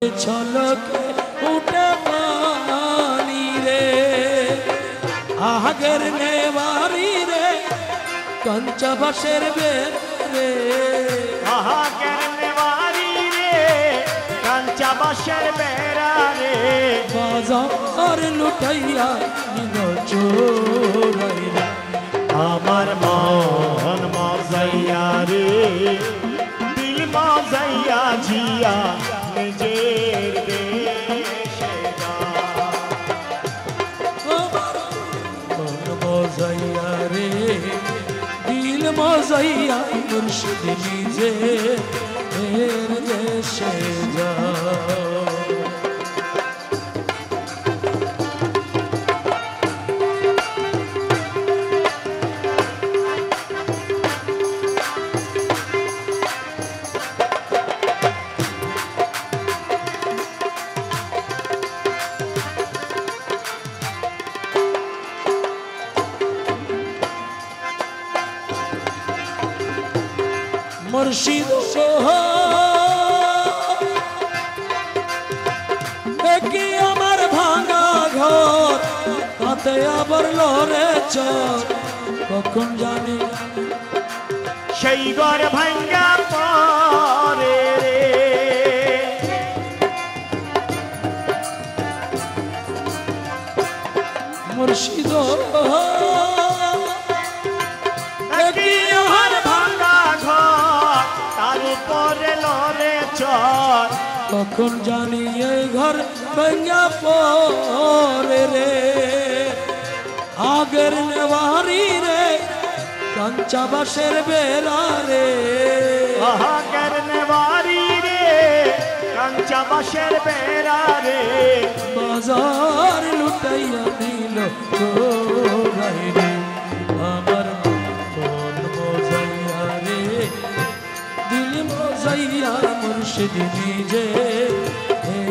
छलके उठे पानी रे आगर नेवारी रे कंचा बशेर बेरे आगर नेवारी रे कंचा बशेर बेरा रे बाजार लुटाइया निनो चोराई रे आमार मन मजाइया रे दिल मजाइया जिया निजेर देशे जा मन मजाइया रे दिल मजाइया मुर्शिद निजेर देशे जा मुर्शिद देखी आमार भांगा घर ताते आবার লরে চর কখন জানি সেই ঘর ভাঙ্গা পরে রে মুর্শিদ কখন জানি এই ঘর ভাঙ্গা পরে রে আগের নেওয়ারি রে কাঞ্চা বাঁশের বেড়া রে আগের নেওয়ারি রে কাঞ্চা বাঁশের বেড়া রে বাজার লুটাইয়া দিল চোরাই রে আমার মন মজাইয়া রে দিল মজাইয়া মুর্শিদ নিজে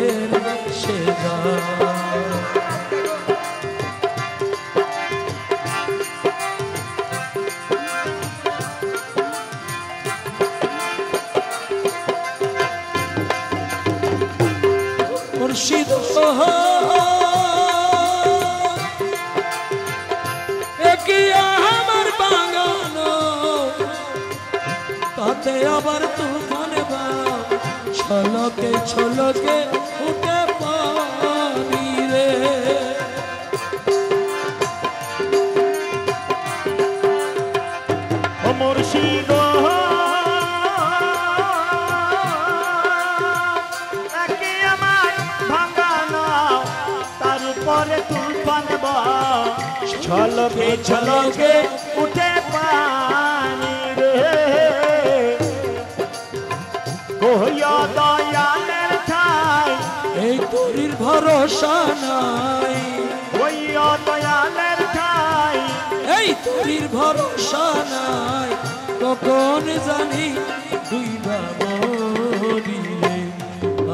এর সে যা মুর্শিদ একিয়া আমার বাগানো তাতে আবার তুফান বা ছলকে ছলকে উঠে পানি রে ও মুর্শিদ ছলকে ছলকে উঠে পানি রে কইয়া দয়ালের ঠাই এই তোরির ভরসা নাই কইয়া দয়ালের ঠাই এই তোরির ভরসা নাই কখন জানি দুইবা মরি রে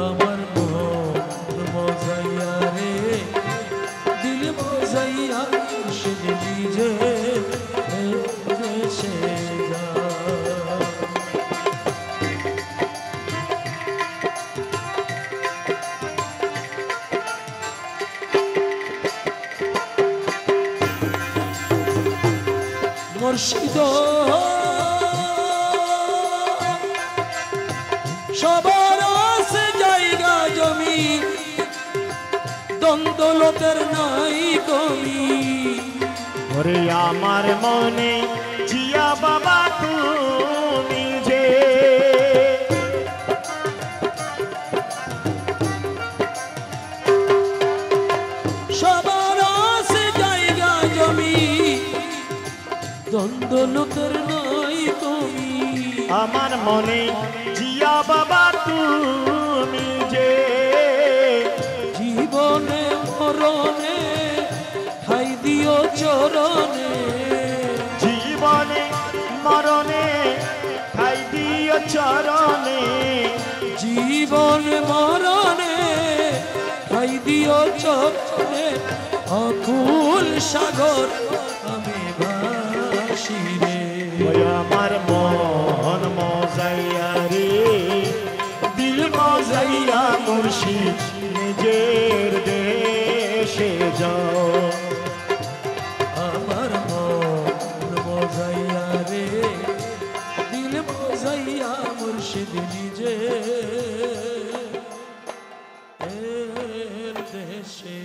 আমার মন মজাইয়া রে দিল মজাইয়া মুর্শিদ নিজে দেশে যা মুর্শিদ সবার আছে জায়গা জমি দ্বন্দ্বলতের নাই কমি ওরে আমার মনে জিয়া বাবা তুমি যে সবার আছে জায়গা জমি দ্বন্দ্বলতের নাই কমি আমার মনে জিয়া বাবা তুমি যে জীবনে মরণে ঠাই দিও চরণে জীবনে মরণে ঠাই দিও চরণে জীবনে মরণে ঠাই দিও চরণে অকুল সাগর আমি ভাসি রে আমার মন মজাইয়া রে দিল মজাইয়া মুর্শিদ মুর্শিদ নিজের দেশে যাও। আমার মন মজাইয়া রে দিল মজাইয়া মুর্শিদ নিজে দেশে।